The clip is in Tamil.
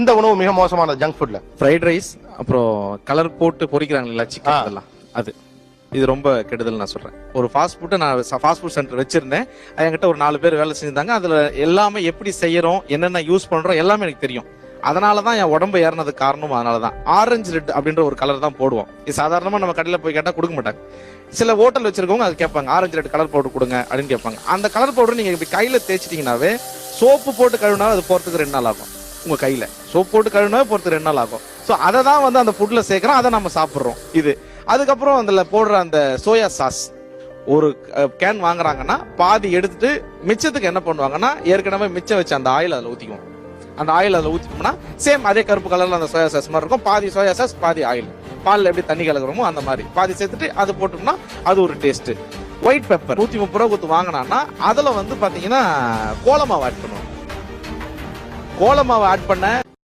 இந்த உணவு மிக மோசமான ஜங்க் ஃபுட்ல ஃப்ரைட் ரைஸ், அப்புறம் கலர் போட்டு பொரிக்கிறாங்க சிக்கன், அதெல்லாம் அது இது ரொம்ப கெடுதல் நான் சொல்றேன். ஒரு ஃபாஸ்ட் ஃபுட்டை நான் ஃபாஸ்ட் ஃபுட் சென்டர் வச்சிருந்தேன். என்கிட்ட ஒரு 4 பேர் வேலை செஞ்சிருந்தாங்க. அதுல எல்லாமே எப்படி செய்யறோம், என்னென்ன யூஸ் பண்றோம் எல்லாமே எனக்கு தெரியும். அதனாலதான் என் உடம்பு ஏறினதுக்கு காரணம் அதனாலதான். ஆரஞ்சு ரெட் அப்படின்ற ஒரு கலர் தான் போடுவோம். இது சாதாரணமா நம்ம கடையில போய் கேட்டா கொடுக்க மாட்டாங்க. சில ஹோட்டல் வச்சிருக்கவங்க அது கேட்பாங்க, ஆரஞ்சு ரெட் கலர் பவுடர் கொடுங்க அப்படின்னு கேட்பாங்க. அந்த கலர் பவுடர் நீங்க இப்படி கையில தேய்ச்சிட்டீங்கன்னாவே, சோப்பு போட்டு கழுவினாவே அது போறதுக்கு 2 நாள் ஆகும். உங்க கையில சோப்பு போட்டு கழுவினாவே போறதுக்கு 2 நாள் ஆகும். ஸோ அதை தான் அந்த ஃபுட்ல சேர்க்கிறோம், அதை நம்ம சாப்பிட்றோம். இது அதுக்கப்புறம் அதுல போடுற அந்த சோயா சாஸ், ஒரு கேன் வாங்குறாங்கன்னா பாதி எடுத்துட்டு மிச்சத்துக்கு என்ன பண்ணுவாங்கன்னா, ஏற்கனவே மிச்சம் வச்சு அந்த ஆயில் அதில் ஊற்றிக்குவோம். அந்த ஆயில் அதில் ஊற்றிட்டோம்னா சேம் அதே கருப்பு கலர்ல அந்த சோயா சாஸ் மாதிரி இருக்கும். பாதி சோயா சாஸ் பாதி ஆயில். பாலில் எப்படி தண்ணி கலக்குறோமோ அந்த மாதிரி பாதி சேர்த்துட்டு அது போட்டோம்னா அது ஒரு டேஸ்ட். ஒயிட் பெப்பர் 130 ரூபா கொடுத்து வாங்கினான்னா அதில் பாத்தீங்கன்னா கோலமாவை ஆட் பண்ணுவோம். கோலமாவை ஆட் பண்ண